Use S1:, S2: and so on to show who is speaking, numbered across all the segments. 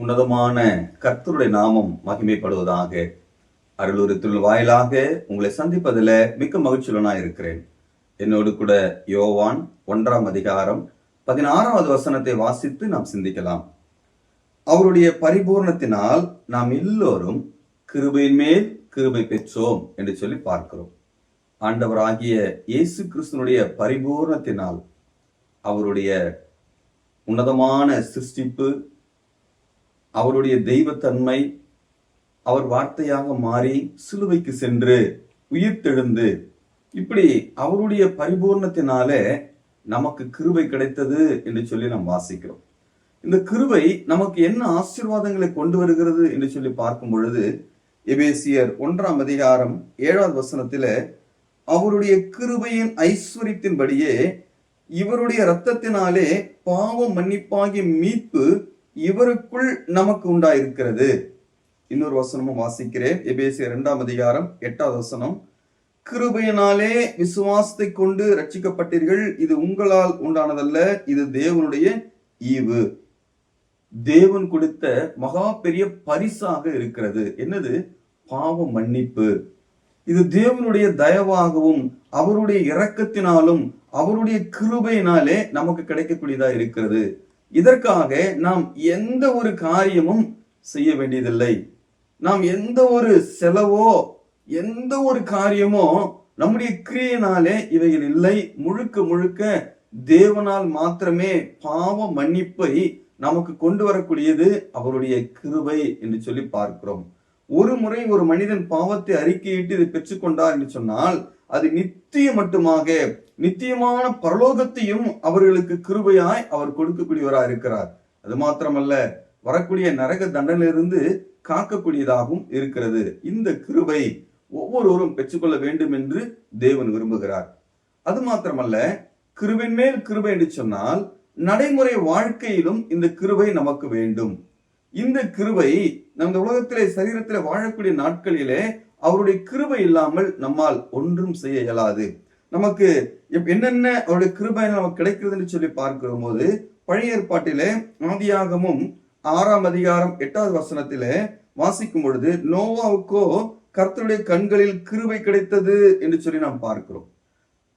S1: உன்னதமான கர்த்தருடைய நாமம் மகிமைப்படுவதாக. அருளுரித்துள் வாயிலாக உங்களை சந்திப்பதில் மிக்க மகிழ்ச்சியுடனா இருக்கிறேன். என்னோடு கூட யோவான் 1ஆம் அதிகாரம் 16வது வசனத்தை வாசித்து நாம் சிந்திக்கலாம். அவருடைய பரிபூர்ணத்தினால் நாம் எல்லோரும் கிருபையின் மேல் கிருபை பெற்றோம் என்று சொல்லி பார்க்கிறோம். ஆண்டவராகிய இயேசு கிறிஸ்துனுடைய பரிபூர்ணத்தினால், அவருடைய உன்னதமான சிருஷ்டிப்பு, அவருடைய தெய்வத்தன்மை, அவர் வார்த்தையாக மாறி சிலுவைக்கு சென்று உயிர்த்தெழுந்து, இப்படி அவருடைய பரிபூர்ணத்தினாலே நமக்கு கிருபை கிடைத்தது என்று சொல்லி நாம் வாசிக்கிறோம். இந்த கிருபை நமக்கு என்ன ஆசீர்வாதங்களை கொண்டு வருகிறது என்று சொல்லி பார்க்கும் பொழுது, எபேசியர் 1ஆம் அதிகாரம் 7வது வசனத்தில அவருடைய கிருபையின் ஐஸ்வரியத்தின்படியே இவருடைய இரத்தத்தினாலே பாவம் மன்னிப்பாகிய மீட்பு இவருக்குள் நமக்கு உண்டாயிருக்கிறது. இன்னொரு வசனமும் வாசிக்கிறேன். எபேசியர் 2ஆம் அதிகாரம் 8வது வசனம், கிருபையினாலே விசுவாசத்தை கொண்டு ரட்சிக்கப்பட்டீர்கள், இது உங்களால் உண்டானதல்ல, இது தேவனுடைய ஈவு. தேவன் கொடுத்த மகா பெரிய பரிசாக இருக்கிறது. என்னது? பாவ மன்னிப்பு. இது தேவனுடைய தயவாகவும் அவருடைய இரக்கத்தினாலும் அவருடைய கிருபையினாலே நமக்கு கிடைக்கக்கூடியதா இருக்கிறது. இதற்காக நாம் எந்த ஒரு காரியமும் செய்ய வேண்டியதில்லை. நாம் எந்த ஒரு செலவோ எந்த ஒரு காரியமோ நம்முடைய கிரியையினாலே இவைகள் இல்லை. முழுக்க முழுக்க தேவனால் மாத்திரமே பாவ மன்னிப்பை நமக்கு கொண்டு வரக்கூடியது அவருடைய கிருபை என்று சொல்லி பார்க்கிறோம். ஒரு முறை ஒரு மனிதன் பாவத்தை அறிக்கையிட்டு இதை பெற்றுக்கொண்டார் என்று சொன்னால், அது நித்திய மட்டுமாக நித்தியமான பரலோகத்தையும் அவர்களுக்கு கிருபையாய் அவர் கொடுக்கக்கூடியவராக இருக்கிறார். அது மாத்திரமல்ல, வரக்கூடிய நரக தண்டனையிலிருந்து காக்கக்கூடியதாகவும் இருக்கிறது. இந்த கிருபை ஒவ்வொருவரும் பெற்றுக்கொள்ள வேண்டும் என்று தேவன் விரும்புகிறார். அது மாத்திரமல்ல, கிருபையின் மேல் கிருபை என்று சொன்னால் நடைமுறை வாழ்க்கையிலும் இந்த கிருபை நமக்கு வேண்டும். இந்த கிருபை நம்ம உலகத்திலே சரீரத்திலே வாழக்கூடிய நாட்களிலே அவருடைய கிருபை இல்லாமல் நம்மால் ஒன்றும் செய்ய இயலாது. நமக்கு என்னென்ன அவருடைய கிருபை நமக்கு கிடைக்கிறதுன்னு சொல்லி பார்க்கிற போது, பழைய ஏற்பாட்டிலே ஆதியாகமும் 6ஆம் அதிகாரம் 8வது வசனத்திலே வாசிக்கும் பொழுது, நோவாவுக்கோ கர்த்தருடைய கண்களில் கிருபை கிடைத்தது என்று சொல்லி நாம் பார்க்கிறோம்.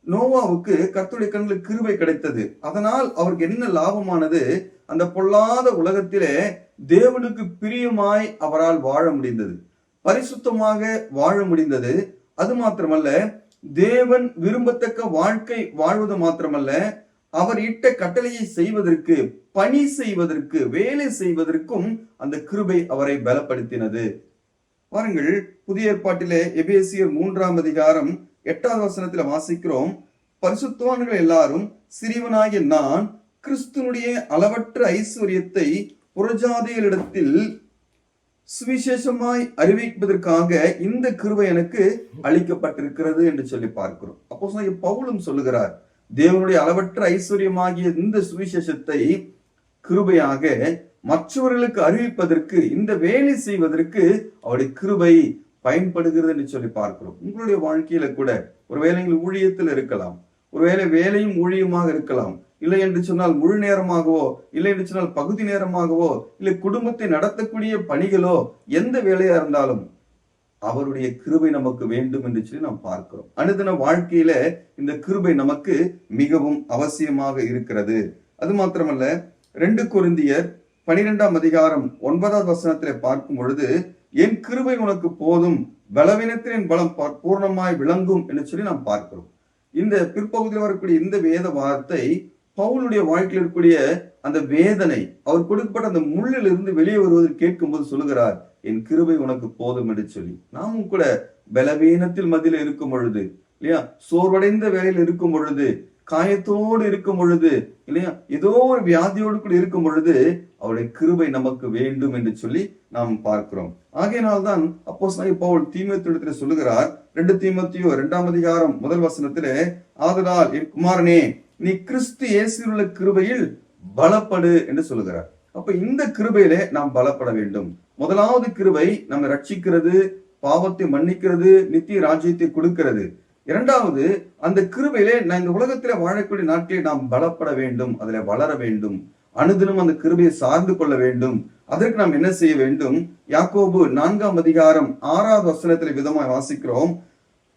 S1: நோவாவுக்கு கர்த்தருடைய கண்களில் கிருபை கிடைத்தது. அதனால் அவருக்கு என்ன லாபமானது? அந்த பொல்லாத உலகத்திலே தேவனுக்கு பிரியமாய் அவரால் வாழ முடிந்தது, பரிசுத்தமாக வாழ முடிந்தது. அது மாத்திரமல்ல, தேவன் விரும்பத்தக்க வாழ்க்கை வாழ்வது மாத்திரமல்ல, அவர் இட்ட கட்டளையை செய்வதற்கு, பணி செய்வதற்கு, வேலை செய்வதற்கும் அந்த கிருபை அவரை பலப்படுத்தினது. பாருங்கள், புதிய ஏற்பாட்டிலே எபேசியர் 3ஆம் அதிகாரம் 8வது வசனத்துல வாசிக்கிறோம், பரிசுத்தவான்கள் எல்லாரும் சிறியவனாகிய நான் கிறிஸ்துனுடைய அளவற்ற ஐஸ்வர்யத்தை புறஜாதிகளிடத்தில் சுவிசேஷமாய் அறிவிப்பதற்காக இந்த கிருபை எனக்கு அளிக்கப்பட்டிருக்கிறது என்று சொல்லி பார்க்கிறோம். அப்போ பவுலும் சொல்லுகிறார், தேவனுடைய அளவற்ற ஐஸ்வர்யமாகிய இந்த சுவிசேஷத்தை கிருபையாக மற்றவர்களுக்கு அறிவிப்பதற்கு, இந்த வேலை செய்வதற்கு அவருடைய கிருபை பயன்படுகிறது என்று சொல்லி பார்க்கிறோம். உங்களுடைய வாழ்க்கையில கூட ஒருவேளை ஊழியத்தில் இருக்கலாம், ஒருவேளை வேலையும் ஊழியமாக இருக்கலாம், இல்லை என்று சொன்னால் முழு நேரமாகவோ, இல்லை என்று சொன்னால் பகுதி நேரமாகவோ, இல்லை குடும்பத்தை நடத்தக்கூடிய பணிகளோ, எந்த வேலையா இருந்தாலும் அவருடைய கிருபை நமக்கு வேண்டும் என்று சொல்லி நாம் பார்க்கிறோம். அனுதின வாழ்க்கையில இந்த கிருபை நமக்கு மிகவும் அவசியமாக இருக்கிறது. அது மாத்திரமல்ல, 2 கொரிந்தியர் 12ஆம் அதிகாரம் 9வது வசனத்திலே பார்க்கும் பொழுது, என் கிருபை உனக்கு போதும், பலவீனத்தின் பலம் பூர்ணமாய் விளங்கும் என்று சொல்லி நாம் பார்க்கிறோம். இந்த பிற்பகுதியில் வரக்கூடிய இந்த வேத வார்த்தை பவுலுடைய வாழ்க்கையில் இருக்கக்கூடிய அந்த வேதனை, அவர் கொடுக்கப்பட்ட அந்த முள்ளில் இருந்து வெளியே வருவதை கேட்கும் போது சொல்லுகிறார், என் கிருபை உனக்கு போதும் என்று சொல்லி. நாமும் கூட பலவீனத்தில் மத்தியில் இருக்கும் பொழுது, இல்லையா, சோர்வடைந்த வேலையில் இருக்கும் பொழுது, காயத்தோடு இருக்கும் பொழுது, இல்லையா, ஏதோ ஒரு வியாதியோடு கூட இருக்கும் பொழுது அவருடைய கிருபை நமக்கு வேண்டும் என்று சொல்லி நாம் பார்க்கிறோம். ஆகையினால்தான் அப்போஸ்தலனாகிய பவுல் தீமோத்தேயுவிடத்திலே சொல்லுகிறார், 2 தீமோத்தேயு 2ஆம் அதிகாரம் 1 வசனத்திலே, ஆதலால் என் குமாரனே, நீ கிறிஸ்து இயேசுவில் உள்ள கிருபையில் பலப்படு என்று சொல்லுகிறார். அப்ப இந்த கிருபையிலே நாம் பலப்பட வேண்டும். முதலாவது கிருபை நம்மை ரட்சிக்கிறது, பாவத்தை மன்னிக்கிறது, நித்திய ராஜ்யத்தை கொடுக்கிறது. இரண்டாவது, அந்த கிருபையிலே நான் இந்த உலகத்திலே வாழக்கூடிய நாட்களில் நாம் பலப்பட வேண்டும், அதில் வளர வேண்டும், அனுதினம் அந்த கிருபையை சார்ந்து கொள்ள வேண்டும். அதற்கு நாம் என்ன செய்ய வேண்டும்? யாக்கோபு 4ஆம் அதிகாரம் 6வது வசனத்தில் விதமாய் வாசிக்கிறோம்,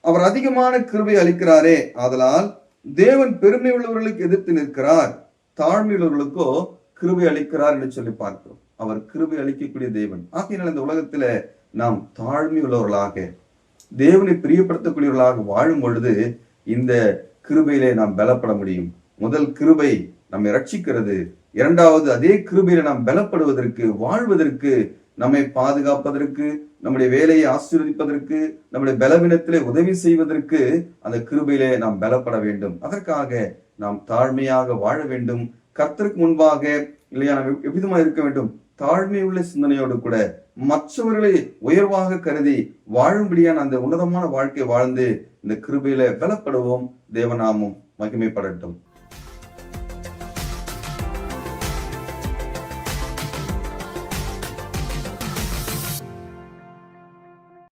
S1: அவர் அதிகமான கிருபை அளிக்கிறாரே, ஆதலால் தேவன் பெருமை உள்ளவர்களுக்கு எதிர்த்து நிற்கிறார், தாழ்மை உள்ளவர்களுக்கோ கிருபை அளிக்கிறார் என்று சொல்லி பார்க்கிறோம். அவர் கிருபை அளிக்கக்கூடிய தேவன். ஆகையினால் இந்த உலகத்துல நாம் தாழ்மை உள்ளவர்களாக, தேவனை பிரியப்படுத்தக்கூடியவர்களாக வாழும் பொழுது இந்த கிருபையிலே நாம் பலப்பட முடியும். முதல் கிருபை நம்மை ரட்சிக்கிறது. இரண்டாவது, அதே கிருபையில நாம் பலப்படுவதற்கு, வாழ்வதற்கு, நம்மை பாதுகாப்பதற்கு, நம்முடைய வேலையை ஆசீர்வதிப்பதற்கு, நம்முடைய பலவீனத்திலே உதவி செய்வதற்கு அந்த கிருபையிலே நாம் பலப்பட வேண்டும். அதற்காக நாம் தாழ்மையாக வாழ வேண்டும். கர்த்தருக்கு முன்பாக இல்லையா நாம் எவ்விதமா இருக்க வேண்டும்? தாழ்மையுள்ள சிந்தனையோடு கூட மற்றவர்களை உயர்வாக கருதி வாழும்படியான அந்த உன்னதமான வாழ்க்கை வாழ்ந்து இந்த கிருபையில பலப்படுவோம். தேவநாமம் மகிமைப்படட்டும்.